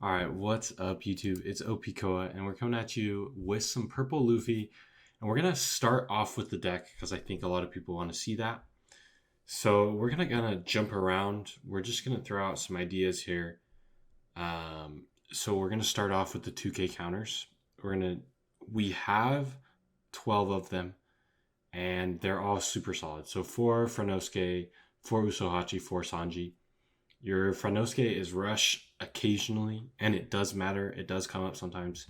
All right, what's up, YouTube? It's OP and we're coming at you with some purple Luffy. And we're going to start off with the deck because I think a lot of people want to see that. So we're going to kind of jump around. We're just going to throw out some ideas here. So we're going to start off with the 2K counters. We have 12 of them, and they're all super solid. So 4 Franosuke, 4 Usohachi, 4 Sanji. Your Franosuke is rush occasionally, and it does matter. It does come up sometimes.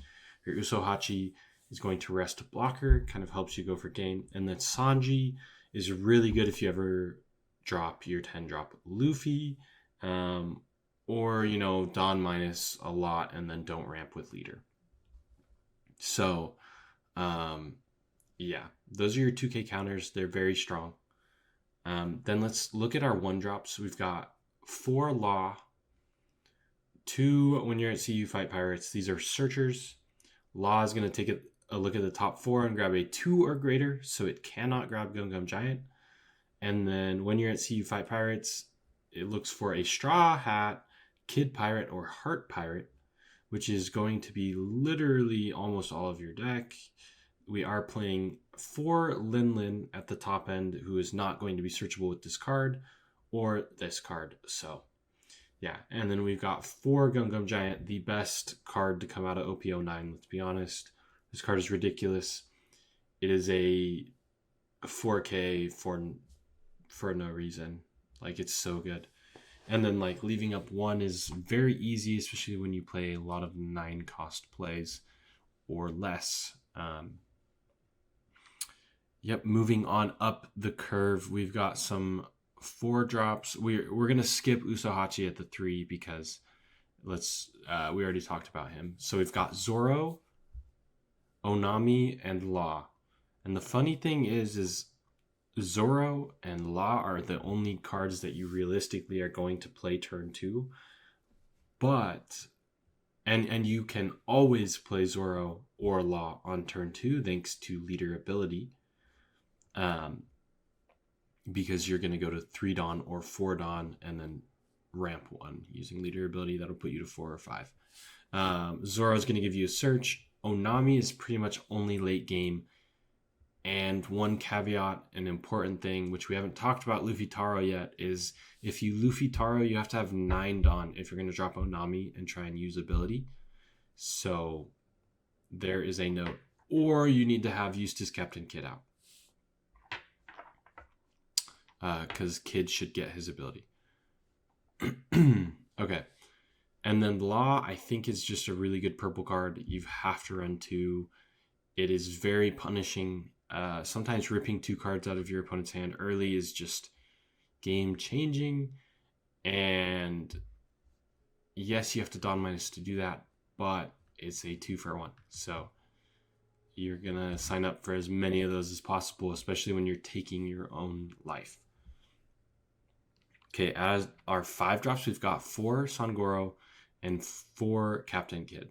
Your Usohachi is going to rest a blocker, kind of helps you go for game. And then Sanji is really good if you ever drop your 10 drop Luffy, or, Don minus a lot and then don't ramp with leader. So, yeah, those are your 2K counters. They're very strong. Then let's look at our 1 drops. We've got 4 Law, 2 when you're at CU Fight Pirates. These are searchers. Law is going to take a look at the top 4 and grab a 2 or greater, so it cannot grab Gum Gum Giant. And then when you're at CU Fight Pirates, it looks for a Straw Hat, Kid Pirate, or Heart Pirate, which is going to be literally almost all of your deck. We are playing 4 Lin Lin at the top end, who is not going to be searchable with this card or this card. So, yeah. And then we've got 4 Gum Gum Giant, the best card to come out of OP09, let's be honest. This card is ridiculous. It is a 4K for no reason. Like, it's so good. And then, like, leaving up 1 is very easy, especially when you play a lot of 9 cost plays or less. Yep, moving on up the curve, we've got some 4 drops. We're gonna skip Usohachi at the 3 because we already talked about him. So we've got Zoro, Onami, and Law. And the funny thing is Zoro and Law are the only cards that you realistically are going to play turn 2. But and you can always play Zoro or Law on turn 2 thanks to leader ability. Because you're going to go to 3 Dawn or 4 Dawn and then ramp 1 using leader ability. That'll put you to 4 or 5. Zoro is going to give you a search. Onami is pretty much only late game. And one caveat, an important thing, which we haven't talked about Luffy Taro yet, is if you Luffy Taro, you have to have 9 Dawn if you're going to drop Onami and try and use ability. So there is a note. Or you need to have Eustace Captain Kid out. Because Kid should get his ability. Okay. And then Law, I think, is just a really good purple card. You have to run 2. It is very punishing. Sometimes ripping 2 cards out of your opponent's hand early is just game changing. And yes, you have to Dawn minus to do that, but it's a 2 for 1. So you're going to sign up for as many of those as possible, especially when you're taking your own life. Okay, as our 5 drops, we've got 4 Sangoro and 4 Captain Kid.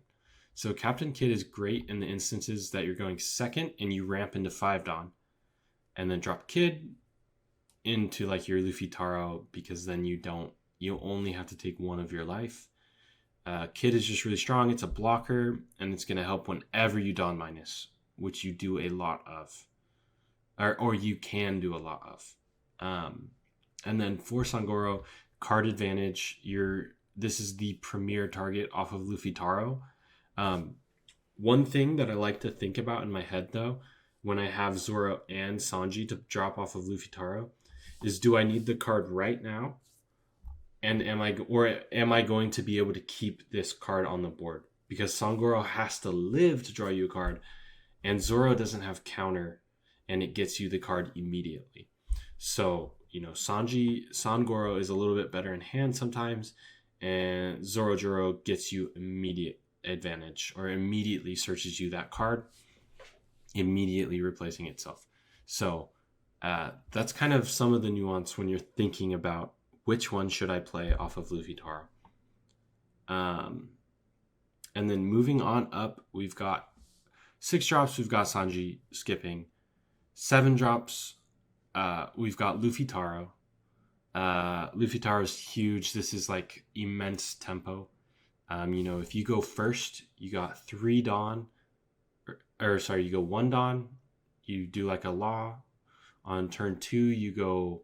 So Captain Kid is great in the instances that you're going second and you ramp into 5 Dawn. And then drop Kid into like your Luffy Taro, because then you only have to take 1 of your life. Kid is just really strong. It's a blocker, and it's going to help whenever you Dawn minus, which you do a lot of. Or you can do a lot of. And then for Sangoro, card advantage. This is the premier target off of Luffy Taro. One thing that I like to think about in my head, though, when I have Zoro and Sanji to drop off of Luffy Taro, is do I need the card right now? And am I going to be able to keep this card on the board? Because Sangoro has to live to draw you a card, and Zoro doesn't have counter, and it gets you the card immediately. So, Sangoro is a little bit better in hand sometimes, and Zorojuro gets you immediate advantage, or immediately searches you that card, immediately replacing itself. So that's kind of some of the nuance when you're thinking about which one should I play off of Luffy Taro. And then moving on up, we've got 6 drops, we've got Sanji skipping. 7 drops, we've got Luffy Taro. Luffy Taro is huge. This is like immense tempo. You know, if you go first, you got 3 Dawn, or sorry, you go 1 Dawn, you do like a Law. On turn 2, you go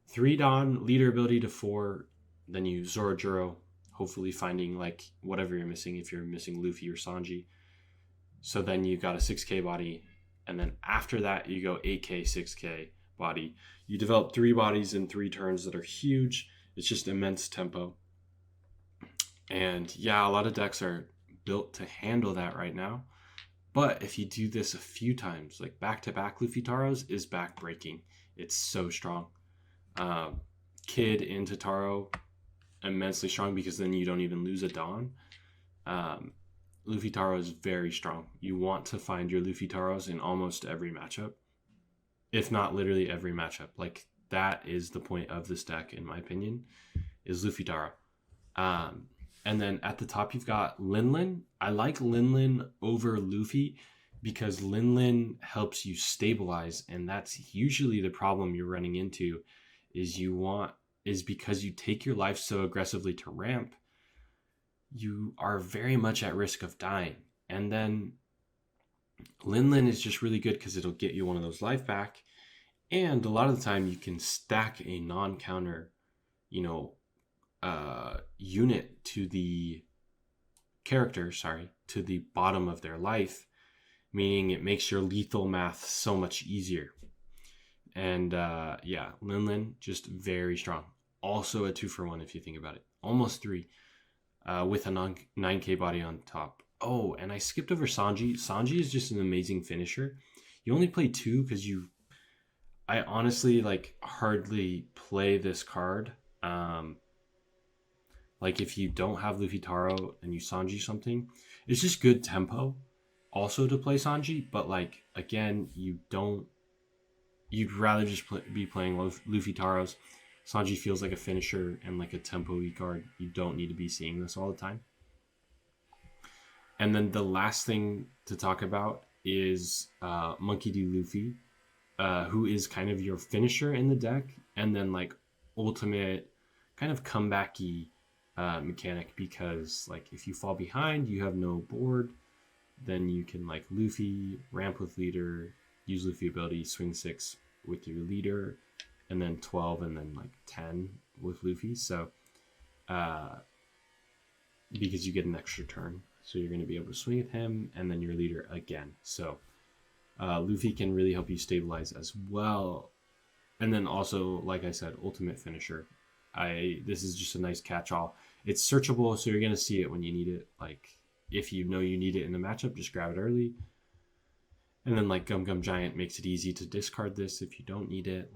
3 Dawn, leader ability to 4, then you Zorojuro, hopefully finding like whatever you're missing if you're missing Luffy or Sanji. So then you got a 6k body, and then after that you go 8k, 6k body. You develop 3 bodies in 3 turns that are huge. It's just immense tempo. And yeah, a lot of decks are built to handle that right now. But if you do this a few times, like back-to-back Luffy Taros is back-breaking. It's so strong. Kid into Taro, immensely strong because then you don't even lose a Dawn. Luffy Taro is very strong. You want to find your Luffy Taros in almost every matchup, if not literally every matchup. Like, that is the point of this deck, in my opinion, is Luffy Taro. And then at the top, you've got Linlin. I like Linlin over Luffy because Linlin helps you stabilize, and that's usually the problem you're running into is because you take your life so aggressively to ramp, you are very much at risk of dying. And then Linlin is just really good because it'll get you one of those life back, and a lot of the time you can stack a non-counter, unit to the character, to the bottom of their life, meaning it makes your lethal math so much easier. And yeah, Linlin, just very strong. Also a 2-for-1 if you think about it. Almost 3 with a 9k body on top. Oh, and I skipped over Sanji. Sanji is just an amazing finisher. You only play 2 because I honestly hardly play this card. Like if you don't have Luffy Taro and you Sanji something, it's just good tempo also to play Sanji. But again, you'd rather just be playing Luffy Taros. Sanji feels like a finisher and like a tempo-y card. You don't need to be seeing this all the time. And then the last thing to talk about is Monkey D. Luffy, who is kind of your finisher in the deck, and then ultimate kind of comebacky mechanic, because if you fall behind, you have no board, then you can Luffy, ramp with leader, use Luffy ability, swing 6 with your leader, and then 12 and then 10 with Luffy. So because you get an extra turn, so you're going to be able to swing at him and then your leader again. So Luffy can really help you stabilize as well. And then also, like I said, ultimate finisher. This is just a nice catch-all. It's searchable, so you're going to see it when you need it. If you know you need it in the matchup, just grab it early. And then Gum Gum Giant makes it easy to discard this if you don't need it.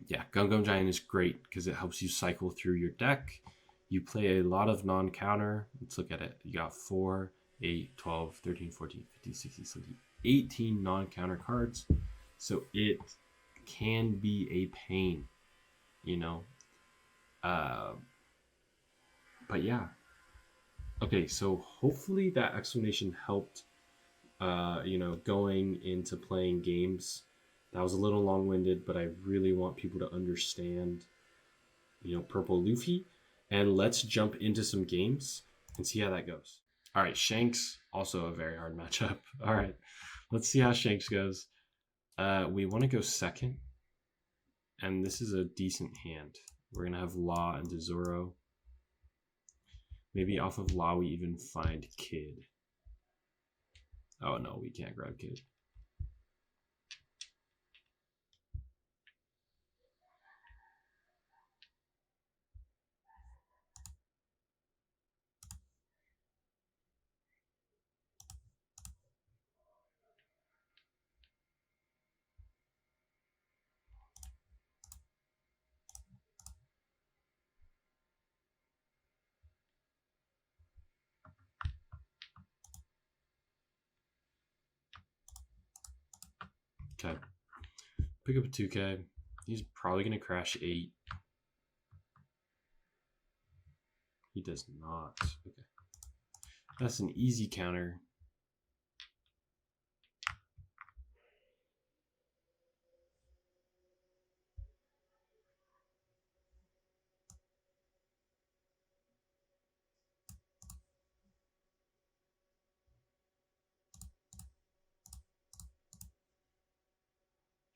Yeah, Gum Gum Giant is great because it helps you cycle through your deck. You play a lot of non-counter. Let's look at it. You got 4, 8, 12, 13, 14, 15, 16, 17, 18 non-counter cards. So it can be a pain, but yeah. Okay, so hopefully that explanation helped, going into playing games. That was a little long-winded, but I really want people to understand, Purple Luffy. And let's jump into some games and see how that goes. All right, Shanks, also a very hard matchup. All right, let's see how Shanks goes. We want to go second, and this is a decent hand. We're going to have Law and Zoro. Maybe off of Law we even find Kid. Oh no, we can't grab Kid. Okay. Pick up a 2K. He's probably going to crash 8. He does not. Okay. That's an easy counter.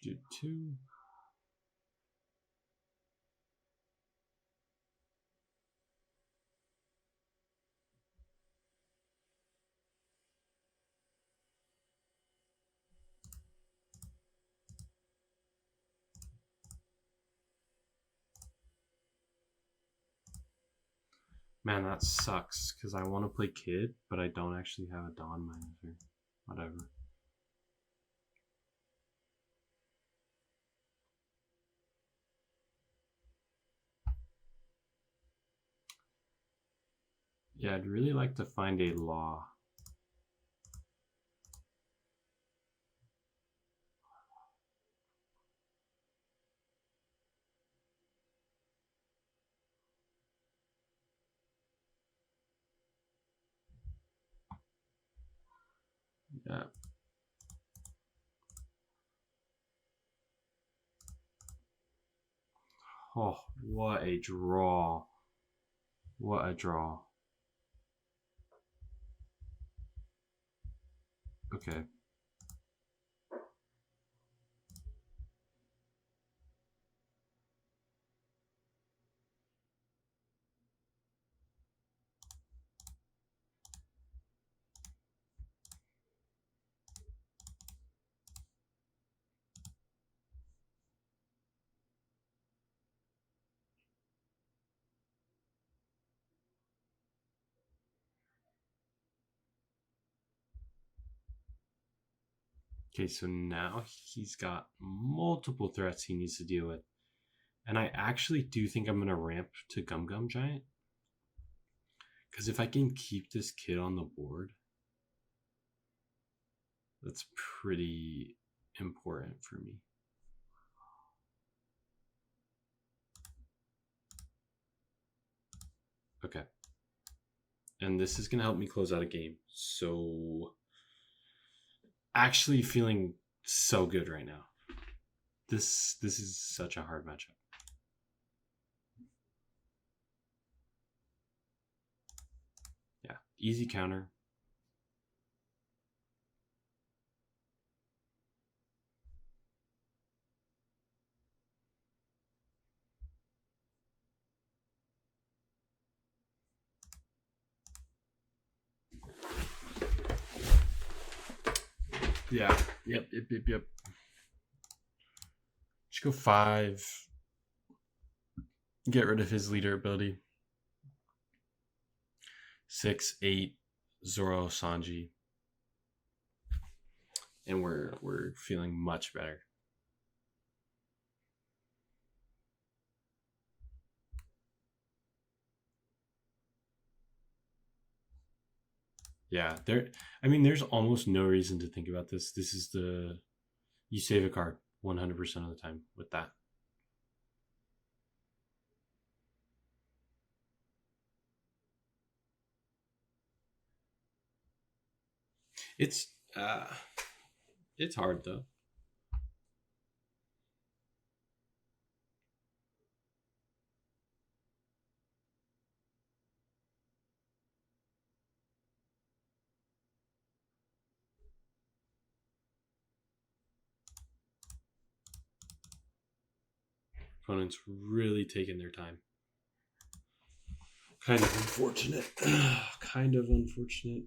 do 2. Man, that sucks because I want to play Kid, but I don't actually have a Dawn Manager. Whatever. Yeah, I'd really like to find a law. Yeah. Oh, what a draw. What a draw. Okay. Okay, so now he's got multiple threats he needs to deal with. And I actually do think I'm going to ramp to Gum Gum Giant. Because if I can keep this kid on the board, that's pretty important for me. Okay. And this is going to help me close out a game. So, actually feeling so good right now. This is such a hard matchup. Yeah, easy counter. Yeah. Yep. Just go 5. Get rid of his leader ability. 6, 8, Zoro, Sanji. And we're feeling much better. Yeah, there's almost no reason to think about this. This is you save a card 100% of the time with that. It's hard though. Opponents really taking their time. Kind of unfortunate. Kind of unfortunate.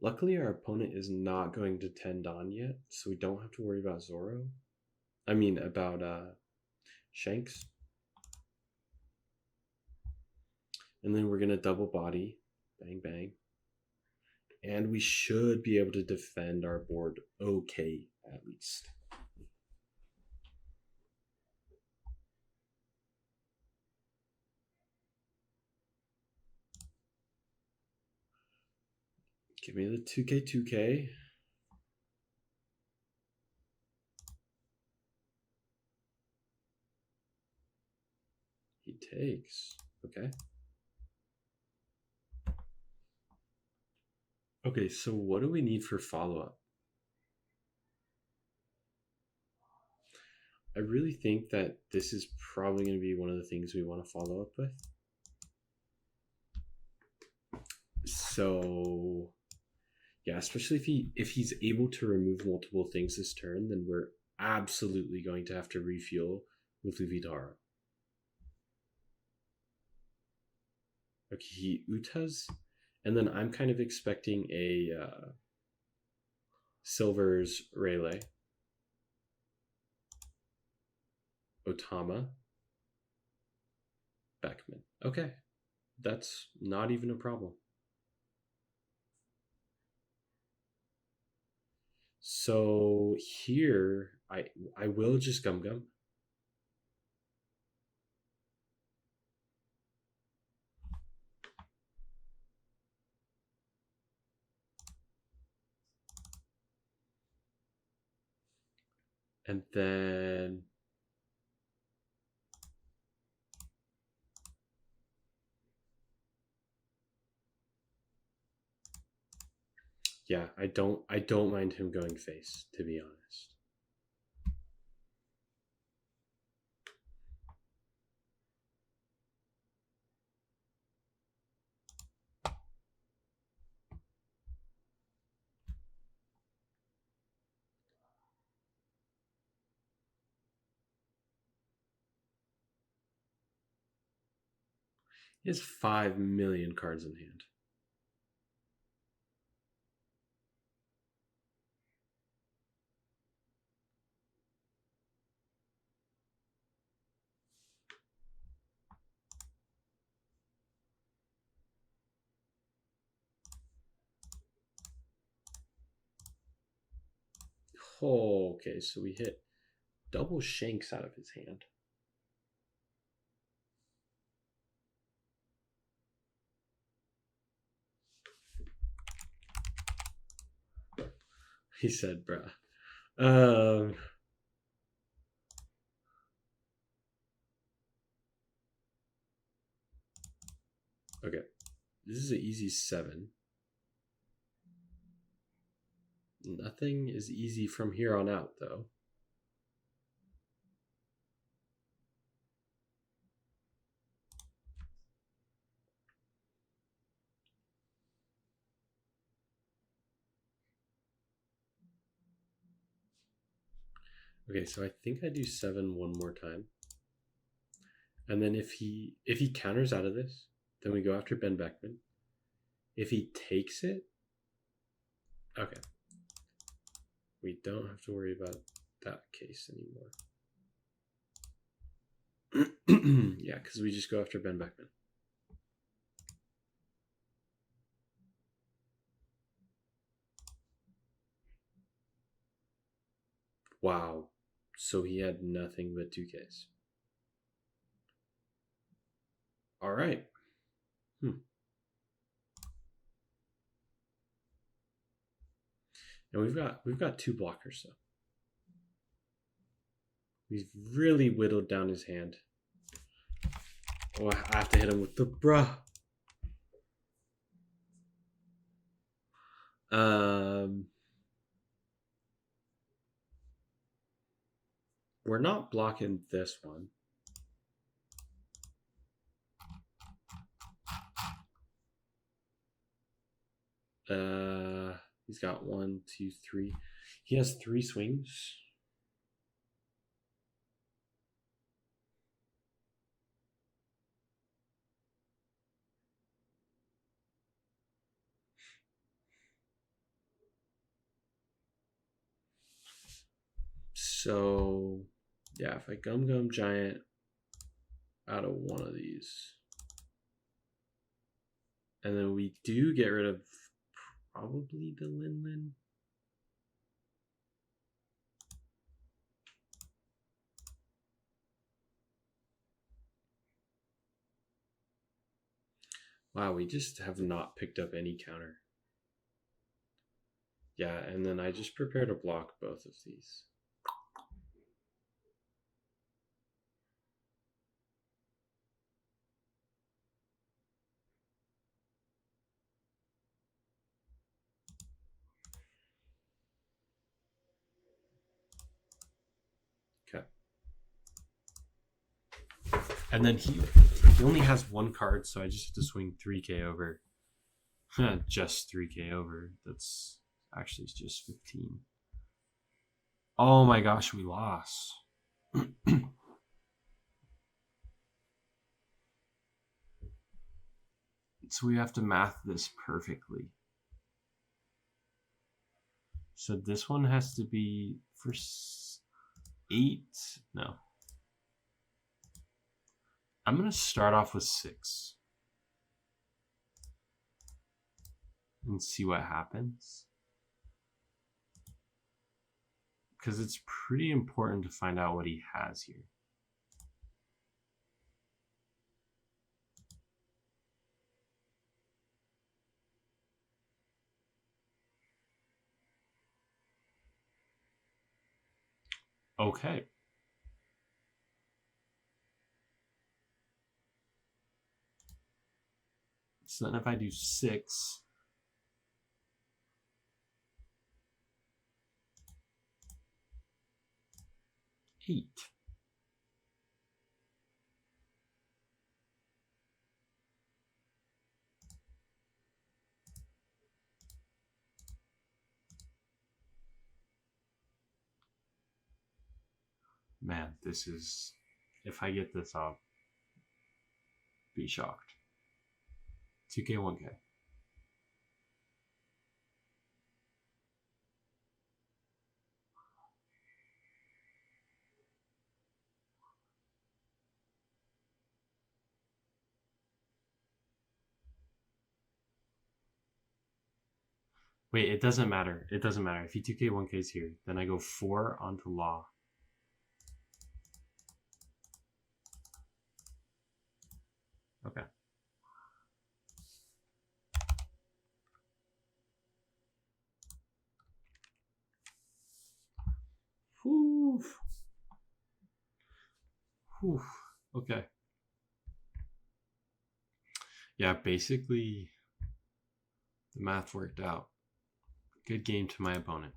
Luckily, our opponent is not going to 10 Dawn yet, so we don't have to worry about Zoro. I mean, about Shanks. And then we're going to double body. Bang, bang. And we should be able to defend our board okay, at least. Give me the 2K, 2K. He takes. Okay. Okay, so what do we need for follow-up? I really think that this is probably going to be one of the things we want to follow up with. So yeah, especially if he's able to remove multiple things this turn, then we're absolutely going to have to refuel with Luffy Taro. Okay, he Utas, and then I'm kind of expecting a Silver's Rayleigh, Otama, Beckman. Okay, that's not even a problem. So here, I will just Gum Gum. And then yeah, I don't mind him going face, to be honest. He has 5 million cards in hand. Oh, okay, so we hit double Shanks out of his hand. He said, bruh. Okay. This is an easy 7. Nothing is easy from here on out, though. Okay, so I think I do 7 one more time. And then if he counters out of this, then we go after Ben Beckman. If he takes it, okay. We don't have to worry about that case anymore. Yeah, because we just go after Ben Beckman. Wow. So he had nothing but 2Ks. All right. And we've got 2 blockers, so we've really whittled down his hand. Oh, I have to hit him with the bruh. We're not blocking this one. He's got 1, 2, 3. He has 3 swings. So, yeah, if I Gum Giant out of one of these, and then we do get rid of probably the Lin. Wow, we just have not picked up any counter. Yeah, and then I just prepare to block both of these. Okay. And then he only has one card, so I just have to swing 3k over. Just 3k over. That's actually just 15. Oh my gosh, we lost. So we have to math this perfectly. So this one has to be for 8. No. I'm going to start off with 6 and see what happens. Because it's pretty important to find out what he has here. Okay. So then if I do 6, eight. Man, this is, if I get this, I'll be shocked. 2K, 1K. Wait, it doesn't matter. It doesn't matter. If he 2K, 1K is here, then I go 4 onto law. Okay. Whew. Whew. Okay. Yeah, basically, the math worked out. Good game to my opponent.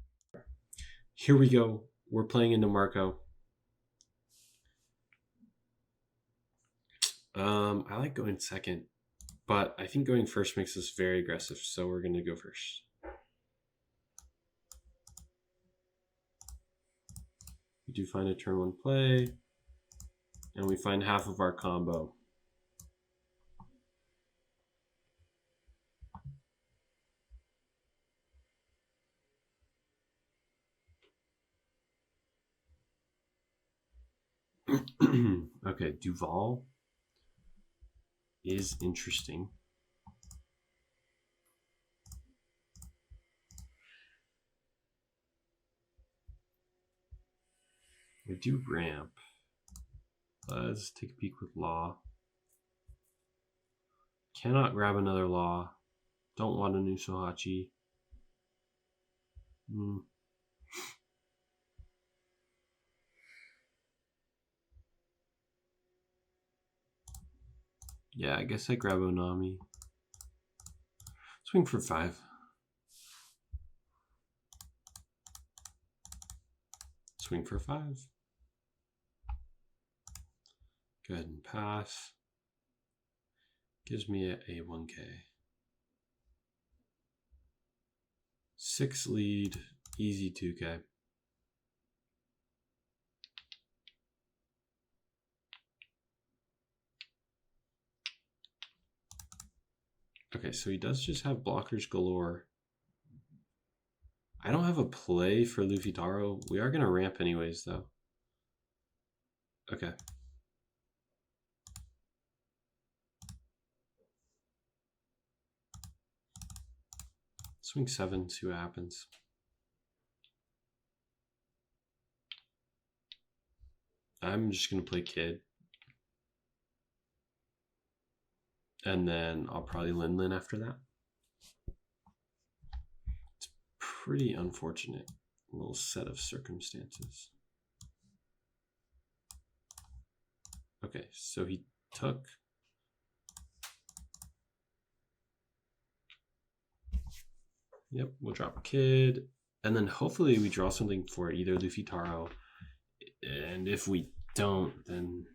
Here we go. We're playing into Marco. I like going second, but I think going first makes us very aggressive, so we're going to go first. We do find a turn 1 play, and we find half of our combo. Okay, Duval is interesting. We do ramp. Let's take a peek with law. Cannot grab another law. Don't want a new Sohachi. Yeah, I guess I grab Onami. Swing for 5. Swing for 5. Go ahead and pass. Gives me a 1K. 6 lead, easy 2K. Okay, so he does just have blockers galore. I don't have a play for Luffy Taro. We are going to ramp anyways, though. Okay. Swing 7, see what happens. I'm just going to play Kid. And then I'll probably Lin after that. It's pretty unfortunate little set of circumstances. Okay, so he took. Yep, we'll drop Kid. And then hopefully we draw something for either Luffy Taro. And if we don't, then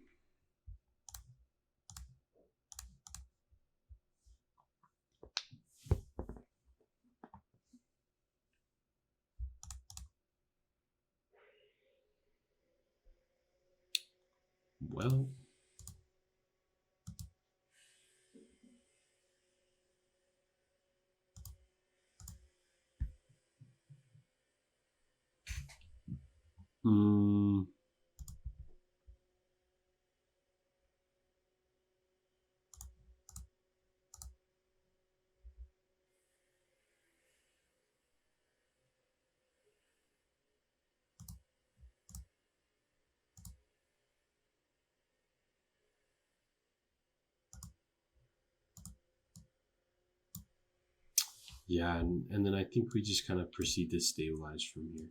well. Yeah, and then I think we just kind of proceed to stabilize from here.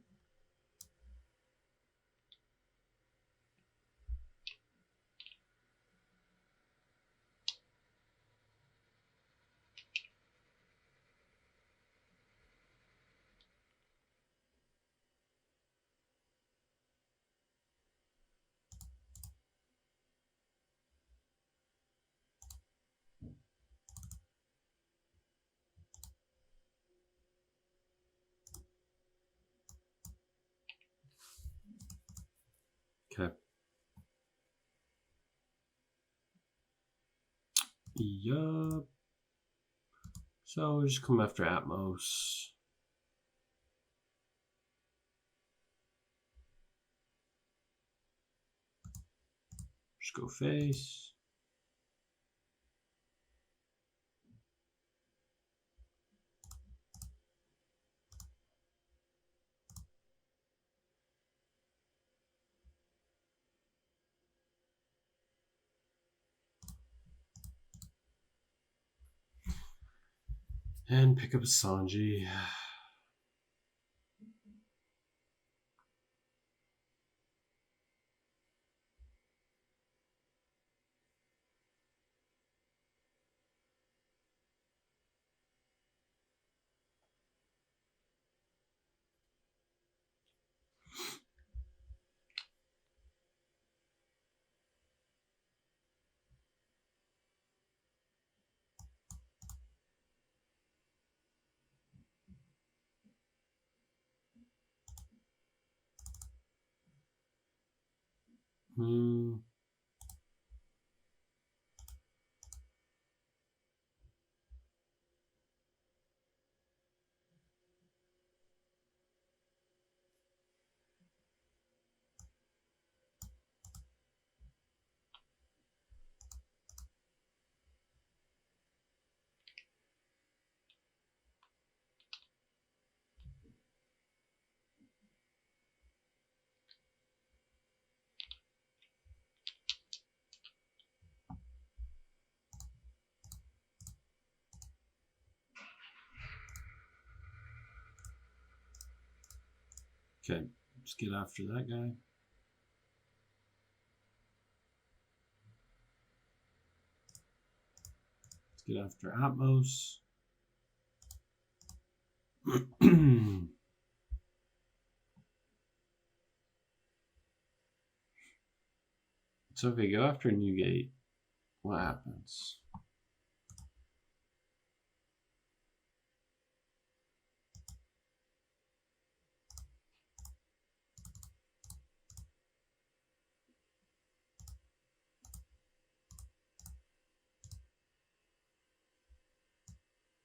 Okay. Yup. So we'll just come after Atmos. Just go face. And pick up a Sanji. Okay, let's get after that guy. Let's get after Atmos. So if we go after Newgate, what happens?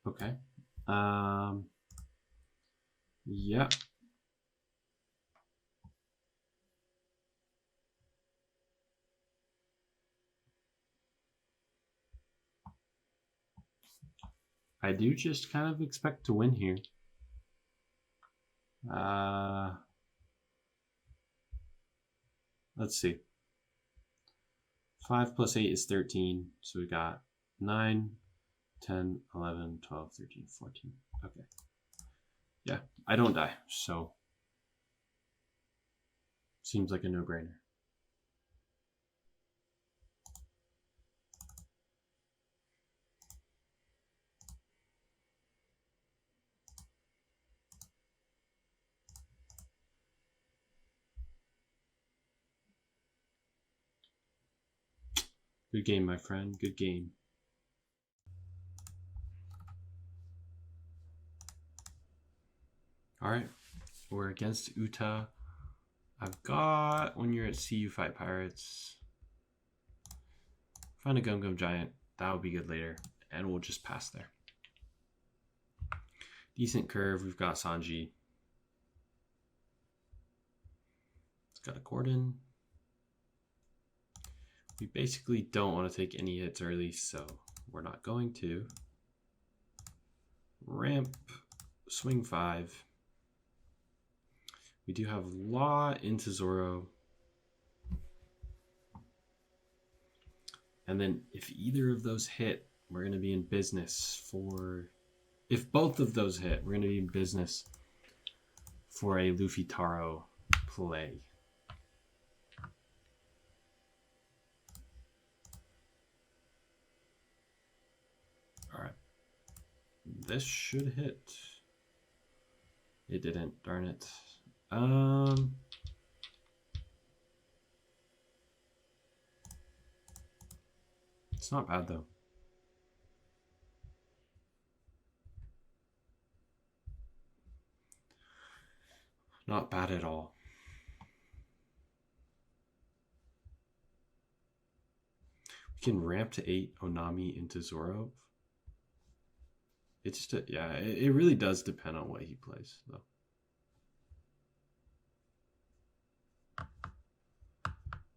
Okay. Yeah. I do just kind of expect to win here. Let's see. 5 plus 8 is 13. So we got 9, 10, 11, 12, 13, 14. Okay. Yeah, I don't die. So seems like a no-brainer. Good game, my friend. Good game. All right. We're against Utah. I've got when you're at sea, you fight pirates. Find a Gum Gum Giant. That would be good later. And we'll just pass there. Decent curve. We've got Sanji. It's got a Gordon. We basically don't want to take any hits early, so we're not going to. Ramp, swing 5. We do have Law into Zoro. And then if either of those hit, we're going to be in business for... If both of those hit, we're going to be in business for a Luffy Taro play. All right. This should hit. It didn't, darn it. It's not bad though. Not bad at all. We can ramp to 8 Onami into Zoro. It's just, yeah, it really does depend on what he plays, though.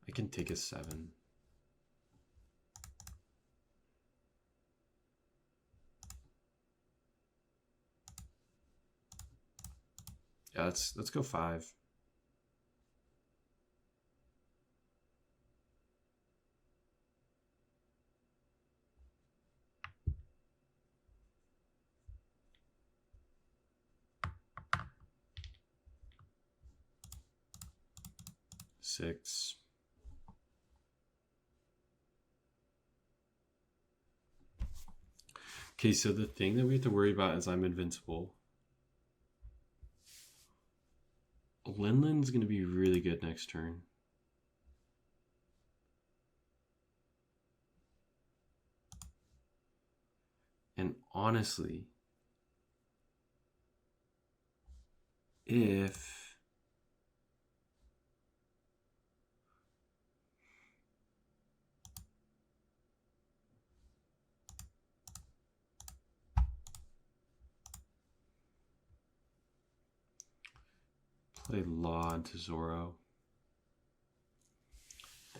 I can take a 7. Yeah, let's go 5. Six. Okay, so the thing that we have to worry about is I'm invincible. Linlin's going to be really good next turn. And honestly, if... Play Law into Zoro.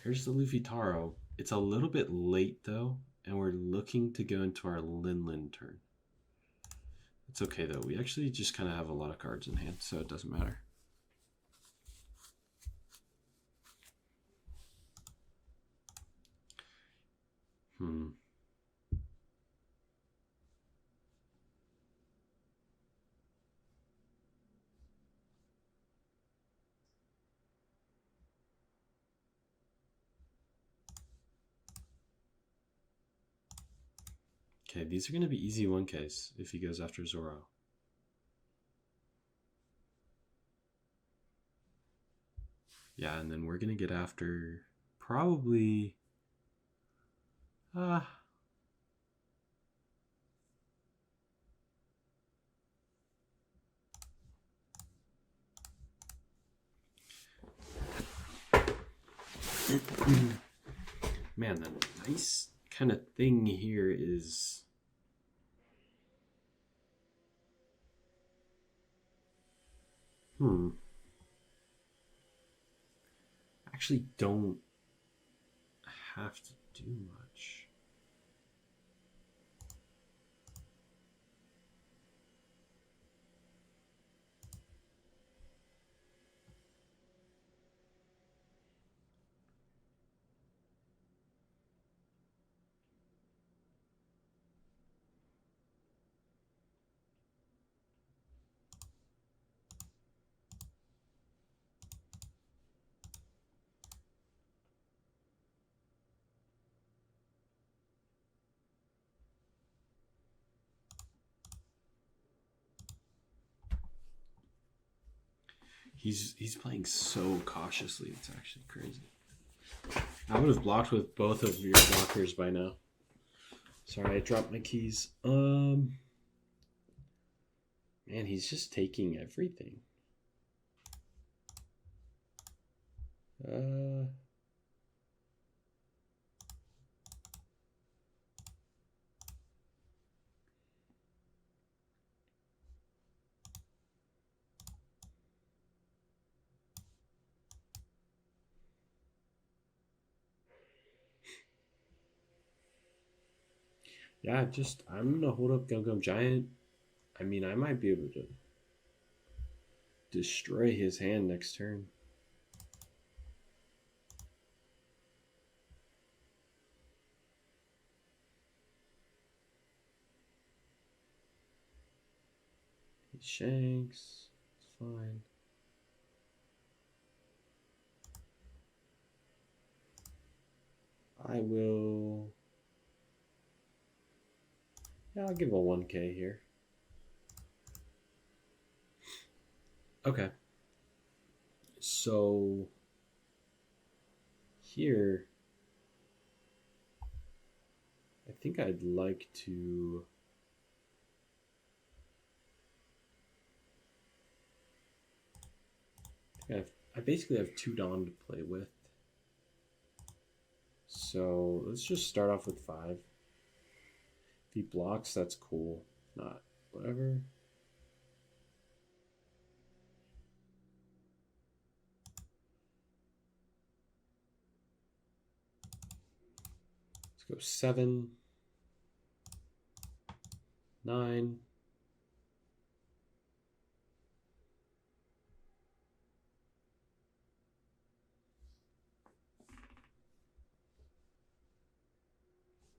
There's the Luffy Taro. It's a little bit late though, and we're looking to go into our Linlin turn. It's okay though. We actually just kind of have a lot of cards in hand, so it doesn't matter. Okay, these are going to be easy 1Ks if he goes after Zoro. Yeah, and then we're going to get after probably... Man, the nice kind of thing here is... Actually don't have to do much. He's playing so cautiously. It's actually crazy. I would have blocked with both of your blockers by now. Sorry, I dropped my keys. Man, he's just taking everything. Yeah, I'm gonna hold up Gum Gum Giant. I mean, I might be able to destroy his hand next turn. He shanks. It's fine. I will. Yeah, I'll give a 1K here. Okay. So here, I think I'd like to. I basically have 2 Dawn to play with. So let's just start off with 5. If he blocks, that's cool. If not, whatever. Let's go 7, 9.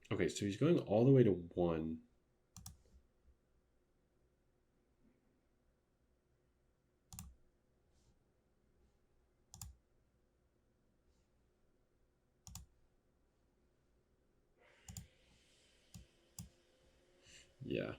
Okay, so he's going all the way to 1. Yeah.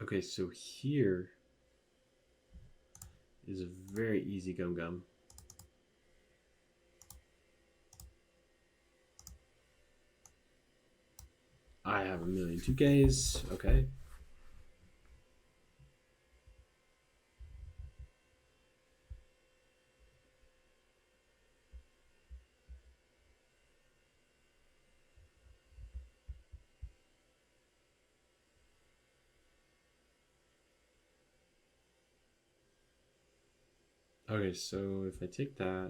Okay, so here is a very easy Gum Gum. I have a million 2Ks. Okay. Okay, so if I take that,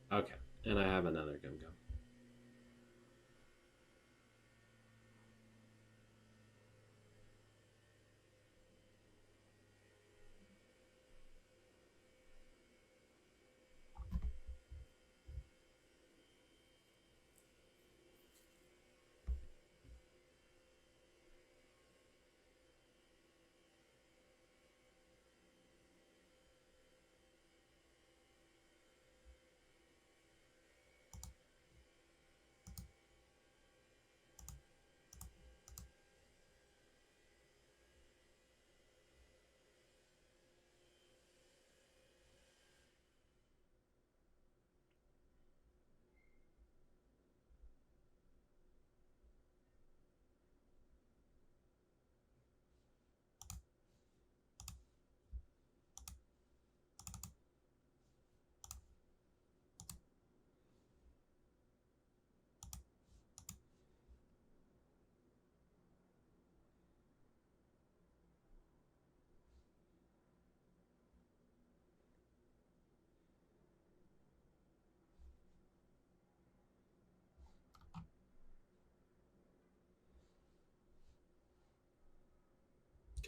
okay, and I have another Gum Gum.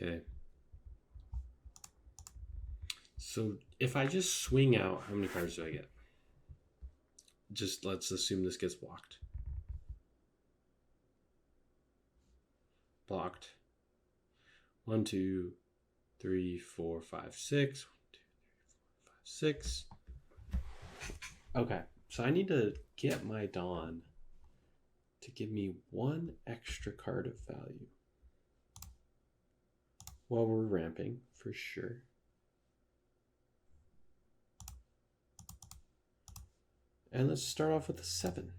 Okay. So if I just swing out, how many cards do I get? Just let's assume this gets blocked. Blocked. 1, 2, 3, 4, 5, 6. 1, 2, 3, 4, 5, 6. Okay, so I need to get my Dawn to give me 1 extra card of value while we're ramping, for sure. And let's start off with a 7.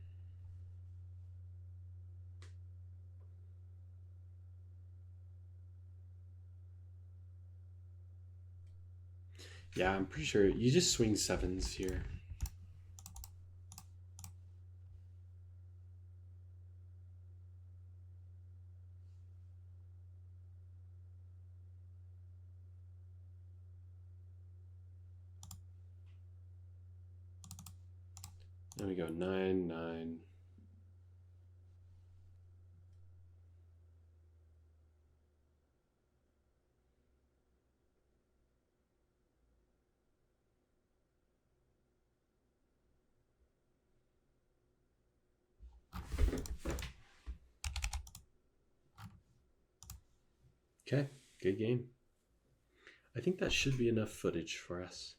Yeah, I'm pretty sure you just swing 7s here. There we go, 9, 9. Okay, good game. I think that should be enough footage for us.